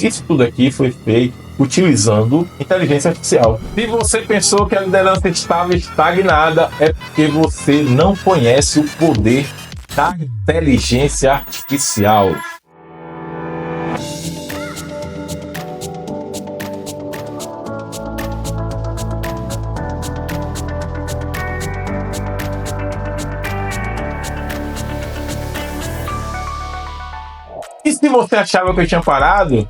Isso tudo aqui foi feito utilizando inteligência artificial. Se você pensou que a liderança estava estagnada, é porque você não conhece o poder da inteligência artificial. E se você achava que eu tinha parado,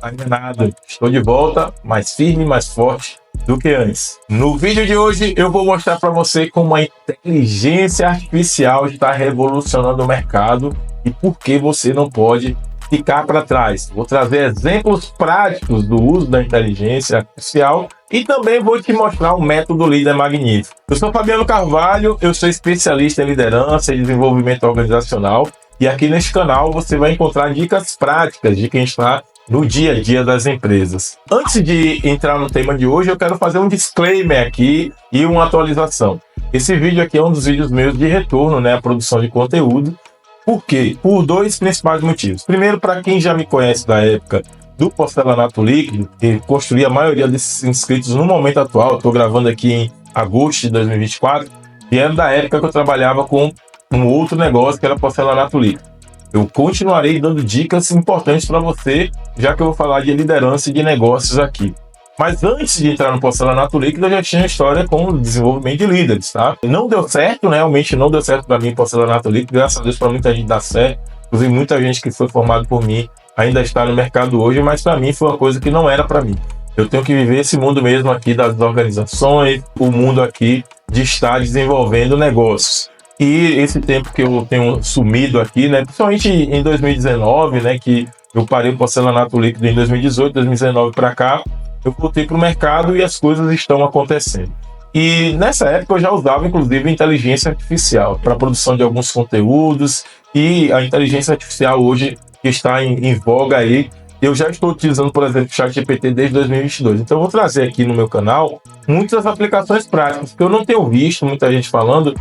ainda nada. Estou de volta, mais firme e mais forte do que antes. No vídeo de hoje eu vou mostrar para você como a inteligência artificial está revolucionando o mercado e por que você não pode ficar para trás. Vou trazer exemplos práticos do uso da inteligência artificial e também vou te mostrar o método Líder Magnífico. Eu sou Fabiano Carvalho, eu sou especialista em liderança e desenvolvimento organizacional. E aqui neste canal você vai encontrar dicas práticas de quem está no dia a dia das empresas. Antes de entrar no tema de hoje, eu quero fazer um disclaimer aqui e uma atualização. Esse vídeo aqui é um dos vídeos meus de retorno, né, à produção de conteúdo. Por quê? Por dois principais motivos. Primeiro, para quem já me conhece da época do Porcelanato Líquido, que construí a maioria desses inscritos no momento atual, estou gravando aqui em agosto de 2024, e era da época que eu trabalhava com um outro negócio que era Porcelanato Líquido. Eu continuarei dando dicas importantes para você, já que eu vou falar de liderança e de negócios aqui. Mas antes de entrar no Porcelanato Líquido, eu já tinha história com o desenvolvimento de líderes, tá? Não deu certo, né? Realmente não deu certo para mim Porcelanato Líquido. Graças a Deus, para muita gente dá certo. Inclusive, muita gente que foi formada por mim ainda está no mercado hoje, mas para mim foi uma coisa que não era para mim. Eu tenho que viver esse mundo mesmo aqui das organizações, o mundo aqui de estar desenvolvendo negócios. E esse tempo que eu tenho sumido aqui, né, principalmente em 2019, né, que eu parei o Porcelanato Líquido em 2018, 2019 para cá, eu voltei para o mercado e as coisas estão acontecendo. E nessa época eu já usava, inclusive, inteligência artificial para a produção de alguns conteúdos, e a inteligência artificial hoje que está em voga aí, eu já estou utilizando, por exemplo, o ChatGPT desde 2022. Então eu vou trazer aqui no meu canal muitas aplicações práticas, que eu não tenho visto muita gente falando,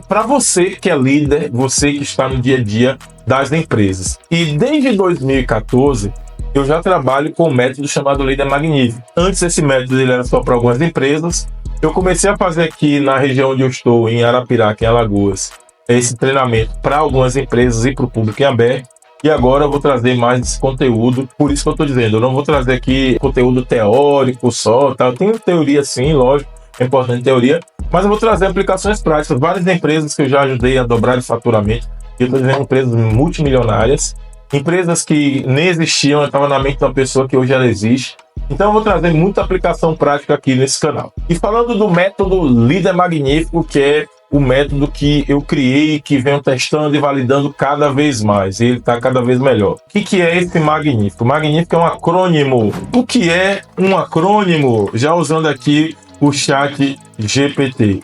para você que é líder, você que está no dia a dia das empresas. E desde 2014 eu já trabalho com um método chamado Líder Magnífico. Antes esse método ele era só para algumas empresas. Eu comecei a fazer aqui na região onde eu estou, em Arapiraca, em Alagoas, esse treinamento para algumas empresas e para o público em aberto. E agora eu vou trazer mais desse conteúdo. Por isso que eu estou dizendo, eu não vou trazer aqui conteúdo teórico só, tá? Eu tenho teoria sim, lógico, é importante teoria, mas eu vou trazer aplicações práticas. Várias empresas que eu já ajudei a dobrar de faturamento, eu estou dizendo empresas multimilionárias, empresas que nem existiam, estava na mente de uma pessoa que hoje ela existe. Então eu vou trazer muita aplicação prática aqui nesse canal. E falando do método Líder Magnífico, que é o método que eu criei, que venho testando e validando cada vez mais, e ele está cada vez melhor. O que é esse Magnífico? Magnífico é um acrônimo. O que é um acrônimo? Já usando aqui o ChatGPT.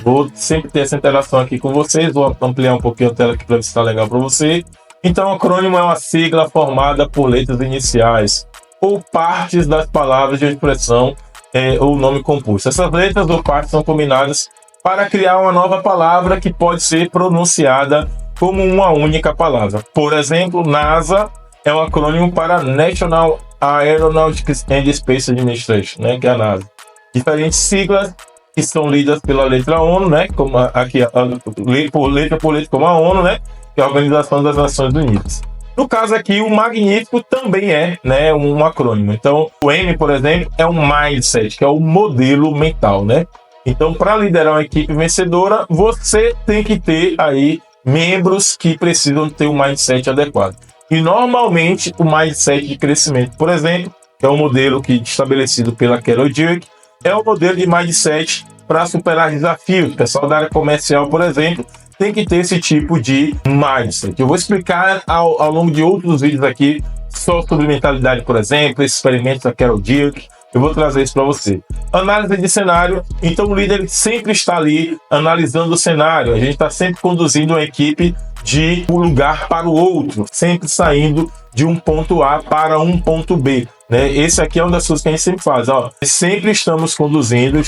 Vou sempre ter essa interação aqui com vocês. Vou ampliar um pouquinho a tela aqui para ver se está legal para você. Então, acrônimo é uma sigla formada por letras iniciais ou partes das palavras de expressão ou nome composto. Essas letras ou partes são combinadas para criar uma nova palavra que pode ser pronunciada como uma única palavra. Por exemplo, NASA é um acrônimo para National Aeronautics and Space Administration, né, que é a NASA. Diferentes siglas que são lidas pela letra ONU, né, como aqui por letra, como a ONU, né, que é a Organização das Nações Unidas. No caso aqui, o Magnífico também é, né, um acrônimo. Então, o M, por exemplo, é um mindset, que é o modelo mental, né? Então, para liderar uma equipe vencedora, você tem que ter aí membros que precisam ter um mindset adequado. E normalmente o mindset de crescimento, por exemplo, que é um modelo estabelecido pela Carol Dweck, é o modelo de mindset para superar desafios. O pessoal da área comercial, por exemplo, tem que ter esse tipo de mindset. Eu vou explicar ao longo de outros vídeos aqui só sobre mentalidade, por exemplo, esses experimentos da Carol Dweck. Eu vou trazer isso para você. Análise de cenário. Então o líder sempre está ali analisando o cenário. A gente está sempre conduzindo uma equipe de um lugar para o outro, sempre saindo de um ponto A para um ponto B, né? Esse aqui é uma das coisas que a gente sempre faz, ó. Sempre estamos conduzindo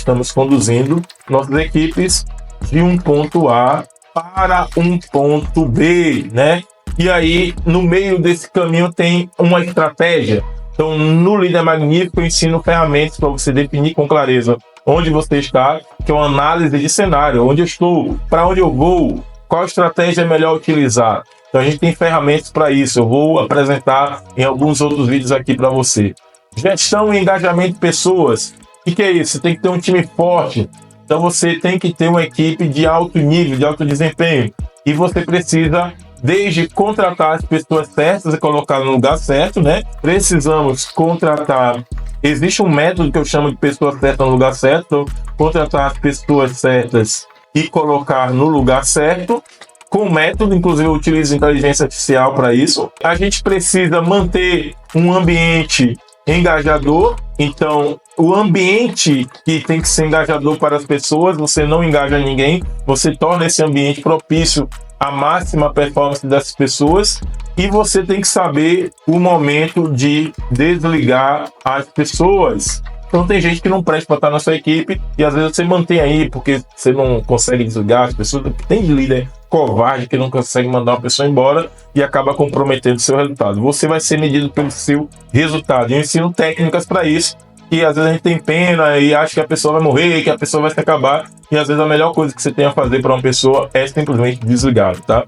nossas equipes de um ponto A para um ponto B, né? E aí, no meio desse caminho tem uma estratégia. Então, no Líder Magnífico, eu ensino ferramentas para você definir com clareza onde você está, que é uma análise de cenário, onde eu estou, para onde eu vou, qual estratégia é melhor utilizar. Então, a gente tem ferramentas para isso. Eu vou apresentar em alguns outros vídeos aqui para você. Gestão e engajamento de pessoas. O que é isso? Você tem que ter um time forte. Então, você tem que ter uma equipe de alto nível, de alto desempenho. E você precisa, desde contratar as pessoas certas e colocar no lugar certo, né? Precisamos contratar. Existe um método que eu chamo de pessoa certa no lugar certo. Então, contratar as pessoas certas e colocar no lugar certo. Com método, inclusive eu utilizo inteligência artificial para isso. A gente precisa manter um ambiente engajador. Então, o ambiente que tem que ser engajador para as pessoas, você não engaja ninguém, você torna esse ambiente propício à máxima performance das pessoas, e você tem que saber o momento de desligar as pessoas. Então tem gente que não presta para estar na sua equipe e às vezes você mantém aí porque você não consegue desligar as pessoas. Tem líder covarde que não consegue mandar uma pessoa embora e acaba comprometendo o seu resultado. Você vai ser medido pelo seu resultado. Eu ensino técnicas para isso, e às vezes a gente tem pena e acha que a pessoa vai morrer, que a pessoa vai se acabar, e às vezes a melhor coisa que você tem a fazer para uma pessoa é simplesmente desligar, tá?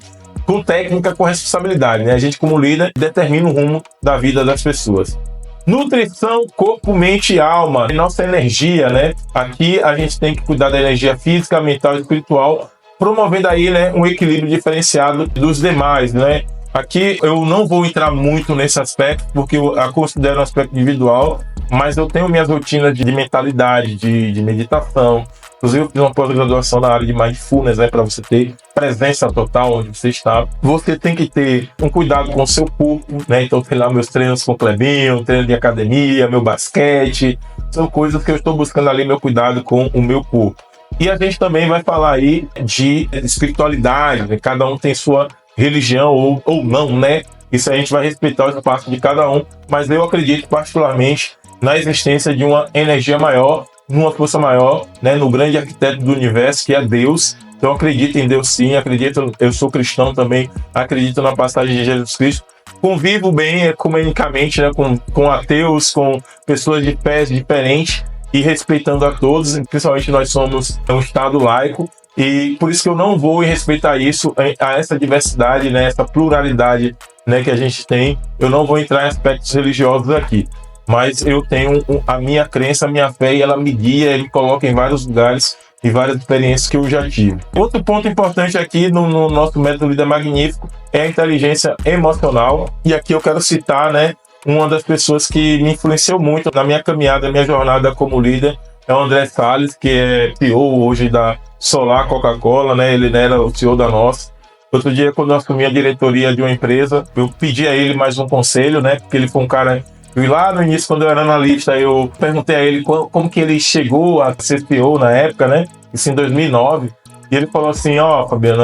Com técnica, com responsabilidade, né? A gente, como líder, determina o rumo da vida das pessoas. Nutrição, corpo, mente e alma. Nossa energia, né? Aqui a gente tem que cuidar da energia física, mental e espiritual, promovendo aí, né, um equilíbrio diferenciado dos demais, né? Aqui eu não vou entrar muito nesse aspecto, porque eu a considero um aspecto individual, mas eu tenho minhas rotinas de mentalidade, de meditação. Inclusive, eu fiz uma pós-graduação na área de Mindfulness, né, para você ter presença total onde você está. Você tem que ter um cuidado com o seu corpo, né? Então, tem lá meus treinos com o Clebinho, treino de academia, meu basquete. São coisas que eu estou buscando ali, meu cuidado com o meu corpo. E a gente também vai falar aí de espiritualidade, né? Cada um tem sua religião ou não, né? Isso a gente vai respeitar o espaço de cada um, mas eu acredito particularmente na existência de uma energia maior, numa força maior, né, no grande arquiteto do universo, que é Deus. Então, acredito em Deus sim, acredito, eu sou cristão também, acredito na passagem de Jesus Cristo. Convivo bem ecumenicamente, né, com ateus, com pessoas de fés diferentes, e respeitando a todos, principalmente nós somos um Estado laico, e por isso que eu não vou respeitar isso, a essa diversidade, né, essa pluralidade, né, que a gente tem. Eu não vou entrar em aspectos religiosos aqui. Mas eu tenho a minha crença, a minha fé, e ela me guia, me coloca em vários lugares e várias experiências que eu já tive. Outro ponto importante aqui no nosso método Líder Magnífico é a inteligência emocional. E aqui eu quero citar, né, uma das pessoas que me influenciou muito na minha caminhada, na minha jornada como líder, é o André Salles, que é CEO hoje da Solar Coca-Cola, né? Ele era o CEO da nossa. Outro dia, quando eu assumi a diretoria de uma empresa, eu pedi a ele mais um conselho, né? Porque ele foi um cara... E lá no início, quando eu era analista, eu perguntei a ele como que ele chegou a ser CEO na época, né? Isso em 2009. E ele falou assim, Fabiano,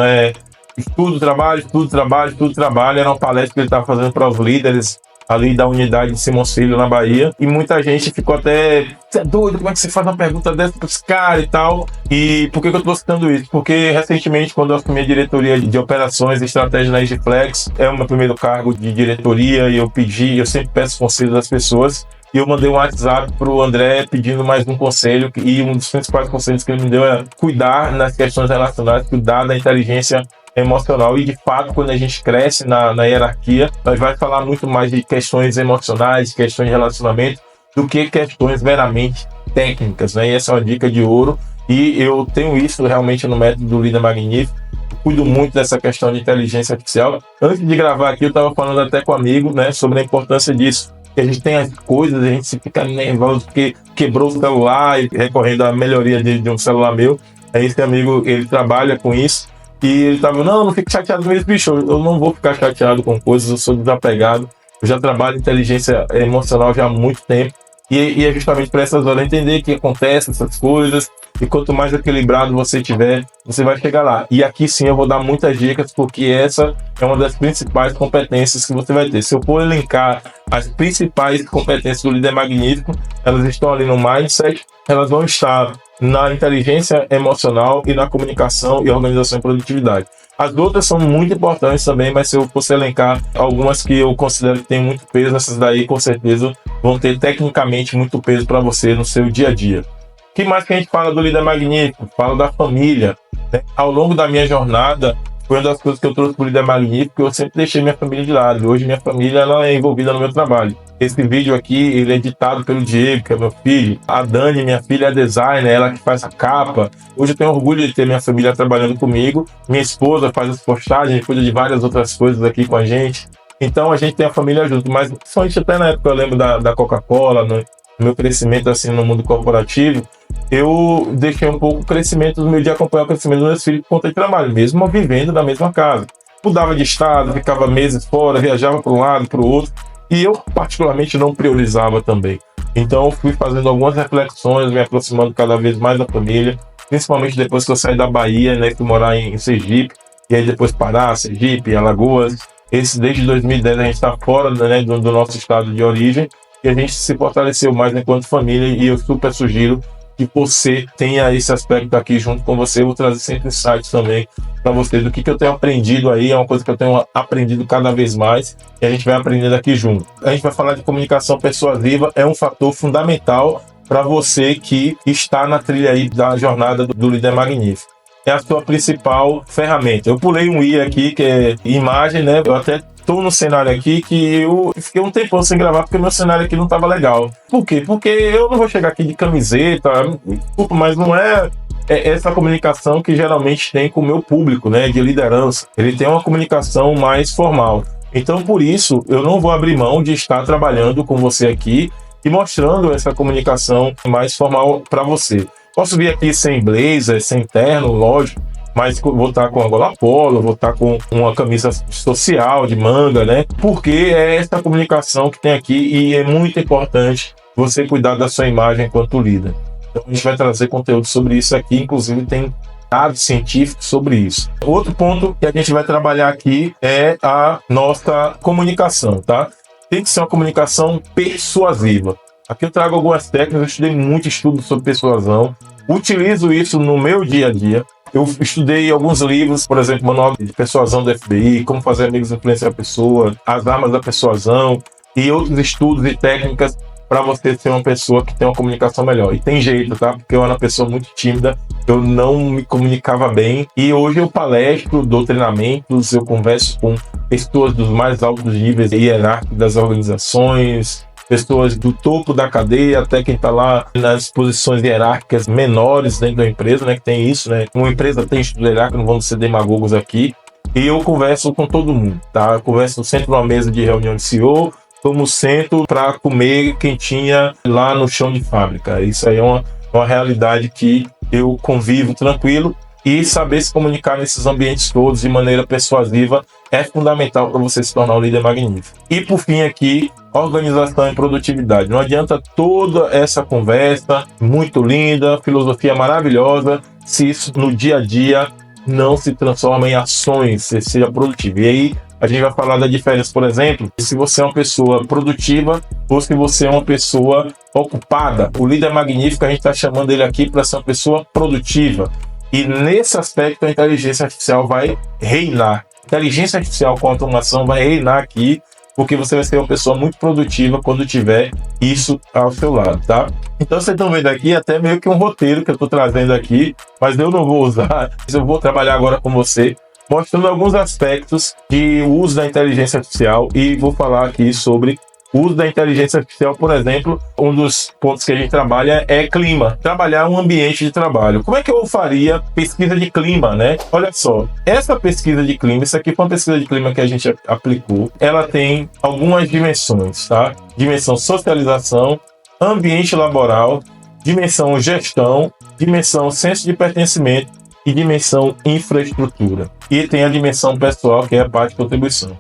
estudo, trabalho. Era uma palestra que ele estava fazendo para os líderes ali da unidade de Simões Filho, na Bahia. E muita gente ficou até... Você é doido? Como é que você faz uma pergunta dessa para esse cara e tal? E por que eu estou citando isso? Porque recentemente, quando eu assumi a diretoria de operações e estratégia na Egiflex, é o meu primeiro cargo de diretoria, e eu sempre peço conselho das pessoas. E eu mandei um WhatsApp para o André pedindo mais um conselho, e um dos principais conselhos que ele me deu é cuidar nas questões relacionadas, cuidar da inteligência emocional. E de fato, quando a gente cresce na hierarquia, nós vai falar muito mais de questões emocionais, questões de relacionamento, do que questões meramente técnicas, né? E essa é uma dica de ouro, e eu tenho isso realmente no método do Líder Magnífico. Eu cuido muito dessa questão de inteligência artificial. Antes de gravar aqui, eu estava falando até com um amigo, né, sobre a importância disso. Que a gente tem as coisas, a gente se fica nervoso porque quebrou o celular, e recorrendo à melhoria de um celular meu. Aí esse amigo, ele trabalha com isso, e ele tava, não fique chateado com isso, bicho, eu não vou ficar chateado com coisas, eu sou desapegado, eu já trabalho em inteligência emocional já há muito tempo, e é justamente para essas horas entender que acontece essas coisas, e quanto mais equilibrado você tiver, você vai chegar lá. E aqui sim eu vou dar muitas dicas, porque essa é uma das principais competências que você vai ter. Se eu for elencar as principais competências do Líder Magnífico, elas estão ali no mindset, elas vão estar na inteligência emocional e na comunicação e organização e produtividade. As outras são muito importantes também, mas se eu fosse elencar algumas que eu considero que tem muito peso, essas daí com certeza vão ter tecnicamente muito peso para você no seu dia a dia. O que mais que a gente fala do líder magnífico? Fala da família, né? Ao longo da minha jornada, foi uma das coisas que eu trouxe para o líder magnífico, eu sempre deixei minha família de lado. Hoje minha família ela é envolvida no meu trabalho. Esse vídeo aqui, ele é editado pelo Diego, que é meu filho. A Dani, minha filha, é designer, ela que faz a capa. Hoje eu tenho orgulho de ter minha família trabalhando comigo. Minha esposa faz as postagens, cuida de várias outras coisas aqui com a gente. Então a gente tem a família junto, mas principalmente até na época eu lembro da Coca-Cola, no meu crescimento assim no mundo corporativo, eu deixei um pouco o crescimento do meu dia, acompanhar o crescimento dos meus filhos por conta de trabalho, mesmo vivendo na mesma casa. Mudava de estado, ficava meses fora, viajava para um lado, para o outro, e eu particularmente não priorizava também. Então eu fui fazendo algumas reflexões, me aproximando cada vez mais da família, principalmente depois que eu saí da Bahia, né, fui morar em Sergipe, e aí depois Pará, Sergipe, Alagoas. Desde 2010 a gente está fora, né, do nosso estado de origem, e a gente se fortaleceu mais enquanto família, e eu super sugiro que você tenha esse aspecto aqui junto com você. Eu vou trazer sempre insights também para você do que eu tenho aprendido aí, é uma coisa que eu tenho aprendido cada vez mais, e a gente vai aprendendo aqui junto. A gente vai falar de comunicação persuasiva, é um fator fundamental para você que está na trilha aí da jornada do líder magnífico. É a sua principal ferramenta. Eu pulei um I aqui, que é imagem, né? Eu até estou no cenário aqui que eu fiquei um tempão sem gravar porque meu cenário aqui não estava legal. Por quê? Porque eu não vou chegar aqui de camiseta, desculpa, mas não é essa comunicação que geralmente tem com o meu público, né? De liderança. Ele tem uma comunicação mais formal. Então, por isso, eu não vou abrir mão de estar trabalhando com você aqui e mostrando essa comunicação mais formal para você. Posso vir aqui sem blazer, sem terno, lógico, mas vou estar com a gola polo, vou estar com uma camisa social de manga, né? Porque é essa comunicação que tem aqui e é muito importante você cuidar da sua imagem enquanto líder. Então a gente vai trazer conteúdo sobre isso aqui, inclusive tem dados científicos sobre isso. Outro ponto que a gente vai trabalhar aqui é a nossa comunicação, tá? Tem que ser uma comunicação persuasiva. Aqui eu trago algumas técnicas, eu estudei muito estudo sobre persuasão, utilizo isso no meu dia a dia. Eu estudei alguns livros, por exemplo, Manual de Persuasão do FBI, Como Fazer Amigos Influenciar a Pessoa, As Armas da Persuasão e outros estudos e técnicas para você ser uma pessoa que tem uma comunicação melhor. E tem jeito, tá? Porque eu era uma pessoa muito tímida, eu não me comunicava bem e hoje eu palestro, dou treinamentos, eu converso com pessoas dos mais altos níveis hierárquicos das organizações, pessoas do topo da cadeia até quem está lá nas posições hierárquicas menores dentro da empresa, né? Que tem isso, né? Uma empresa tem estudo hierárquico, não vamos ser demagogos aqui. E eu converso com todo mundo, tá? Eu converso sempre numa mesa de reunião de CEO, como sento para comer quentinha lá no chão de fábrica. Isso aí é uma realidade que eu convivo tranquilo. E saber se comunicar nesses ambientes todos de maneira persuasiva é fundamental para você se tornar um líder magnífico. E por fim aqui, organização e produtividade. Não adianta toda essa conversa muito linda, filosofia maravilhosa, se isso no dia a dia não se transforma em ações, se seja produtivo. E aí a gente vai falar da diferença, por exemplo, se você é uma pessoa produtiva ou se você é uma pessoa ocupada. O líder magnífico, a gente está chamando ele aqui para ser uma pessoa produtiva. E nesse aspecto a inteligência artificial vai reinar. Inteligência artificial com automação vai reinar aqui, porque você vai ser uma pessoa muito produtiva quando tiver isso ao seu lado, tá? Então vocês estão vendo aqui até meio que um roteiro que eu estou trazendo aqui, mas eu não vou usar, eu vou trabalhar agora com você, mostrando alguns aspectos de uso da inteligência artificial e vou falar aqui sobre o uso da inteligência artificial. Por exemplo, um dos pontos que a gente trabalha é clima, trabalhar um ambiente de trabalho. Como é que eu faria pesquisa de clima, né? Olha só, essa pesquisa de clima, isso aqui foi uma pesquisa de clima que a gente aplicou, ela tem algumas dimensões, tá? Dimensão socialização, ambiente laboral, dimensão gestão, dimensão senso de pertencimento e dimensão infraestrutura. E tem a dimensão pessoal, que é a parte de contribuição.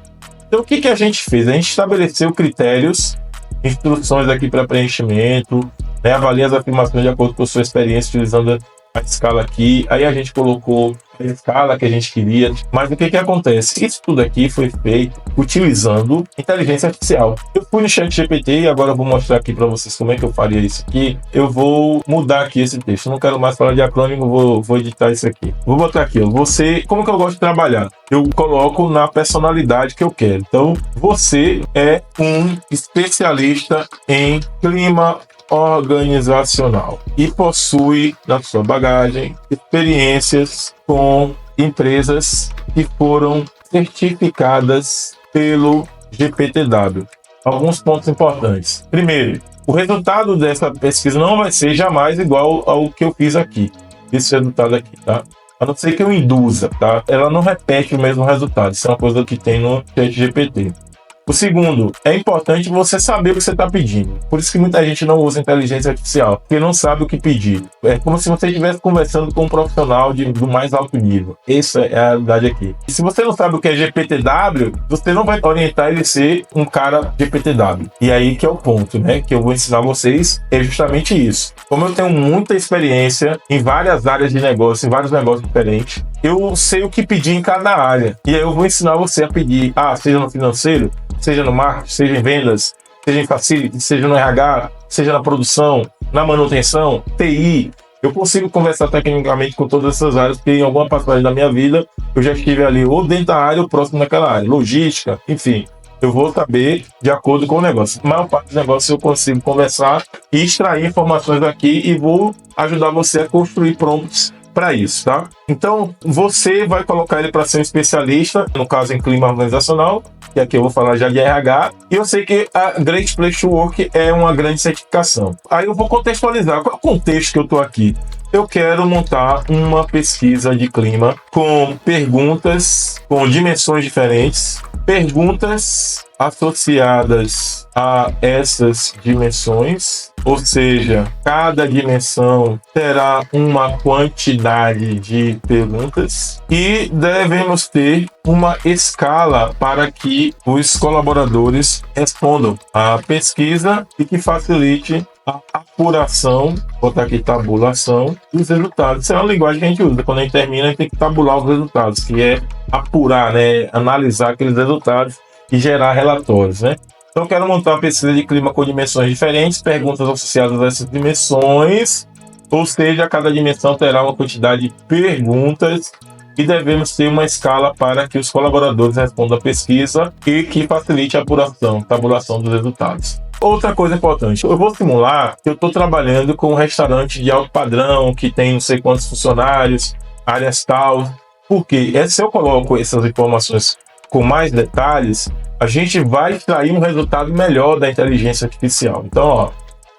Então, o que a gente fez? A gente estabeleceu critérios, instruções aqui para preenchimento, né? Avalia as afirmações de acordo com a sua experiência, utilizando a escala aqui. Aí a gente colocou a escala que a gente queria. Mas o que acontece? Isso tudo aqui foi feito utilizando inteligência artificial. Eu fui no ChatGPT e agora eu vou mostrar aqui para vocês como é que eu faria isso aqui. Eu vou mudar aqui esse texto. Eu não quero mais falar de acrônimo, vou editar isso aqui. Vou botar aqui, ó. Você, como que eu gosto de trabalhar? Eu coloco na personalidade que eu quero. Então, você é um especialista em clima organizacional e possui na sua bagagem experiências com empresas que foram certificadas pelo GPTW. Alguns pontos importantes. Primeiro, o resultado dessa pesquisa não vai ser jamais igual ao que eu fiz aqui. Esse resultado aqui, tá? A não ser que eu induza, tá? Ela não repete o mesmo resultado. Isso é uma coisa que tem no ChatGPT. O segundo, é importante você saber o que você está pedindo. Por isso que muita gente não usa inteligência artificial, porque não sabe o que pedir. É como se você estivesse conversando com um profissional do mais alto nível. Essa é a realidade aqui. E se você não sabe o que é GPTW, você não vai orientar ele a ser um cara GPTW. E aí que é o ponto, né? Que eu vou ensinar vocês é justamente isso. Como eu tenho muita experiência em várias áreas de negócio, em vários negócios diferentes, eu sei o que pedir em cada área. E aí eu vou ensinar você a pedir, seja no financeiro, seja no marketing, seja em vendas, seja em facility, seja no RH, seja na produção, na manutenção, TI. Eu consigo conversar tecnicamente com todas essas áreas, porque em alguma passagem da minha vida eu já estive ali ou dentro da área ou próximo daquela área. Logística, enfim. Eu vou saber de acordo com o negócio. A maior parte dos negócios eu consigo conversar e extrair informações daqui e vou ajudar você a construir prompts para isso, tá? Então, você vai colocar ele para ser um especialista, no caso em clima organizacional, que aqui eu vou falar já de RH, e eu sei que a Great Place to Work é uma grande certificação. Aí eu vou contextualizar. Qual é o contexto que eu estou aqui? Eu quero montar uma pesquisa de clima com perguntas com dimensões diferentes, perguntas associadas a essas dimensões, ou seja, cada dimensão terá uma quantidade de perguntas e devemos ter uma escala para que os colaboradores respondam à pesquisa e que facilite a apuração, vou botar aqui tabulação, dos resultados. Isso é uma linguagem que a gente usa. Quando a gente termina, a gente tem que tabular os resultados, que é apurar, né? Analisar aqueles resultados e gerar relatórios, né? Então, eu quero montar uma pesquisa de clima com dimensões diferentes, perguntas associadas a essas dimensões, ou seja, cada dimensão terá uma quantidade de perguntas e devemos ter uma escala para que os colaboradores respondam à pesquisa e que facilite a apuração, tabulação dos resultados. Outra coisa importante, eu vou simular que eu estou trabalhando com um restaurante de alto padrão, que tem não sei quantos funcionários, áreas tal, porque se eu coloco essas informações com mais detalhes, a gente vai extrair um resultado melhor da inteligência artificial. Então, ó,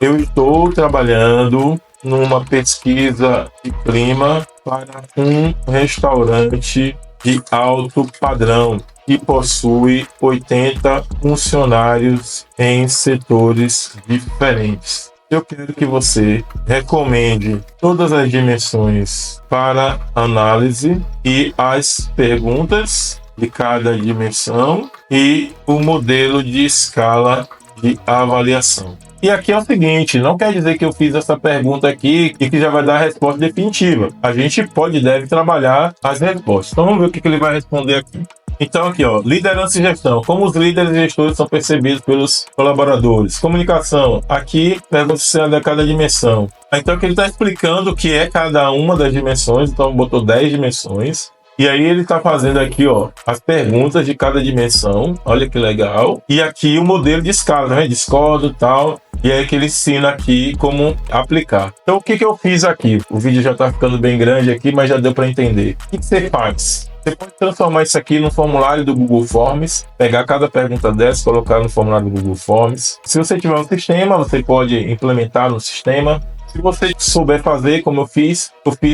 eu estou trabalhando numa pesquisa de clima para um restaurante de alto padrão que possui 80 funcionários em setores diferentes. Eu quero que você recomende todas as dimensões para análise e as perguntas de cada dimensão e o modelo de escala de avaliação. E aqui é o seguinte, não quer dizer que eu fiz essa pergunta aqui e que já vai dar a resposta definitiva. A gente pode e deve trabalhar as respostas. Então vamos ver o que ele vai responder aqui. Então aqui, ó, liderança e gestão. Como os líderes e gestores são percebidos pelos colaboradores? Comunicação. Aqui, pergunta se é de cada dimensão. Então aqui ele está explicando o que é cada uma das dimensões. Então botou 10 dimensões. E aí ele está fazendo aqui, ó, as perguntas de cada dimensão. Olha que legal. E aqui o modelo de escala, né? Discordo e tal. E aí que ele ensina aqui como aplicar. Então o que eu fiz aqui? O vídeo já está ficando bem grande aqui, mas já deu para entender. O que você faz? Você pode transformar isso aqui no formulário do Google Forms, pegar cada pergunta dessa, colocar no formulário do Google Forms. Se você tiver um sistema, você pode implementar no sistema. Se você souber fazer, como eu fiz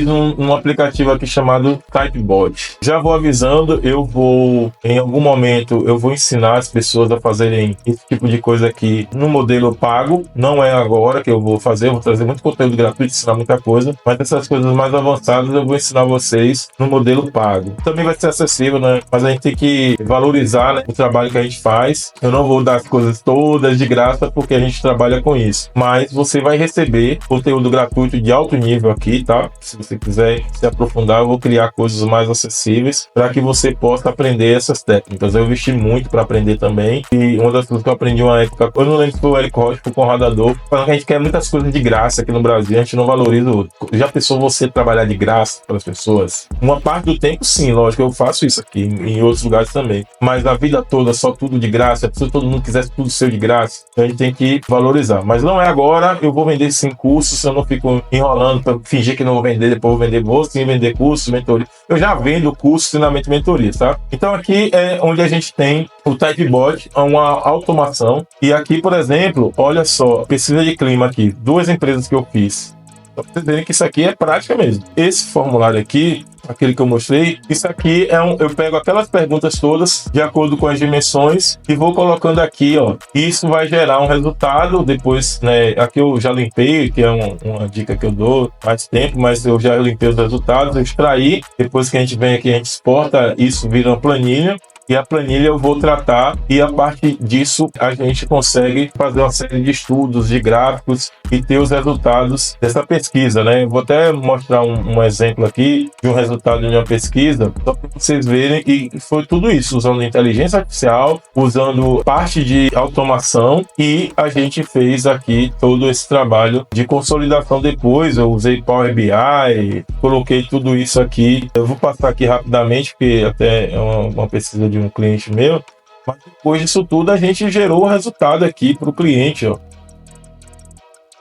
um aplicativo aqui chamado Typebot. Já vou avisando, em algum momento, eu vou ensinar as pessoas a fazerem esse tipo de coisa aqui no modelo pago. Não é agora que eu vou fazer, eu vou trazer muito conteúdo gratuito, ensinar muita coisa, mas essas coisas mais avançadas eu vou ensinar vocês no modelo pago. Também vai ser acessível, né? Mas a gente tem que valorizar, né, o trabalho que a gente faz. Eu não vou dar as coisas todas de graça porque a gente trabalha com isso, mas você vai receber conteúdo conteúdo gratuito de alto nível aqui, tá? Se você quiser se aprofundar, eu vou criar coisas mais acessíveis para que você possa aprender essas técnicas. Eu investi muito para aprender também, e uma das coisas que eu aprendi uma época, eu não lembro se foi o Érico Rocha ou o Conrado Adolfo, falando que a gente quer muitas coisas de graça aqui no Brasil, a gente não valoriza o outro. Já pensou você trabalhar de graça para as pessoas? Uma parte do tempo, sim, lógico, eu faço isso aqui, em outros lugares também. Mas a vida toda, só tudo de graça, se todo mundo quisesse tudo seu de graça, a gente tem que valorizar. Mas não é agora, eu vou vender 5 cursos, eu não fico enrolando para fingir que não vou vender, depois vou vender, vou sim vender cursos, mentoria. Eu já vendo cursos, treinamento e mentoria, tá? Então aqui é onde a gente tem o Typebot, uma automação. E aqui, por exemplo, olha só, pesquisa de clima aqui, 2 empresas que eu fiz. Pra vocês verem que isso aqui é prática mesmo. Esse formulário aqui, aquele que eu mostrei, isso aqui eu pego aquelas perguntas todas de acordo com as dimensões e vou colocando aqui, ó. Isso vai gerar um resultado depois, né? Aqui eu já limpei, que é uma dica que eu dou faz tempo, mas eu já limpei os resultados, eu extraí. Depois que a gente vem aqui, a gente exporta isso, vira uma planilha. E a planilha eu vou tratar, e a partir disso a gente consegue fazer uma série de estudos, de gráficos e ter os resultados dessa pesquisa, né? Vou até mostrar um exemplo aqui de um resultado de uma pesquisa, só para vocês verem, e foi tudo isso, usando inteligência artificial, usando parte de automação, e a gente fez aqui todo esse trabalho de consolidação depois. Eu usei Power BI, coloquei tudo isso aqui. Eu vou passar aqui rapidamente, porque até é uma pesquisa de um cliente meu, mas depois disso tudo a gente gerou o resultado aqui para o cliente, ó.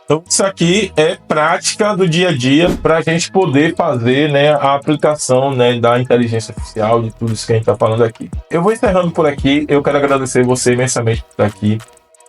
Então isso aqui é prática do dia a dia para a gente poder fazer, né, a aplicação, né, da inteligência artificial, de tudo isso que a gente está falando aqui. Eu vou encerrando por aqui. Eu quero agradecer você imensamente por estar aqui.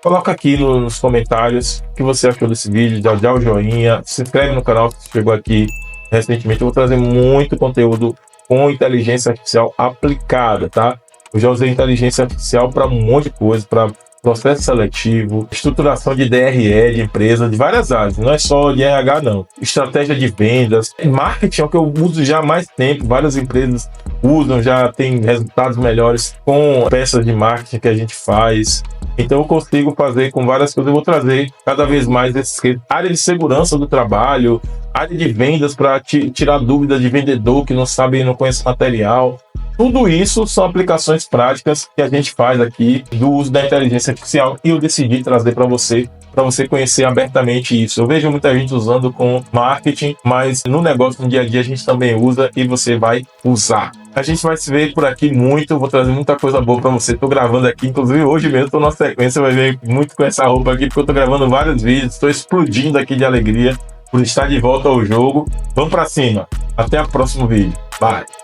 Coloca aqui nos comentários o que você achou desse vídeo, dá o joinha, se inscreve no canal se chegou aqui recentemente. Eu vou trazer muito conteúdo com inteligência artificial aplicada, tá? Eu já usei inteligência artificial para um monte de coisa, para processo seletivo, estruturação de DRE de empresa, de várias áreas, não é só de RH não. Estratégia de vendas, marketing é o que eu uso já há mais tempo, várias empresas usam, já tem resultados melhores com peças de marketing que a gente faz. Então eu consigo fazer com várias coisas. Eu vou trazer cada vez mais esse área de segurança do trabalho, área de vendas para tirar dúvidas de vendedor que não sabe, não conhece material. Tudo isso são aplicações práticas que a gente faz aqui do uso da inteligência artificial, e eu decidi trazer para você conhecer abertamente isso. Eu vejo muita gente usando com marketing, mas no negócio, no dia a dia, a gente também usa, e você vai usar. A gente vai se ver por aqui muito, vou trazer muita coisa boa para você. Tô gravando aqui, inclusive hoje mesmo, tô na sequência, vai ver muito com essa roupa aqui, porque eu tô gravando vários vídeos, estou explodindo aqui de alegria por estar de volta ao jogo. Vamos para cima, até o próximo vídeo. Bye!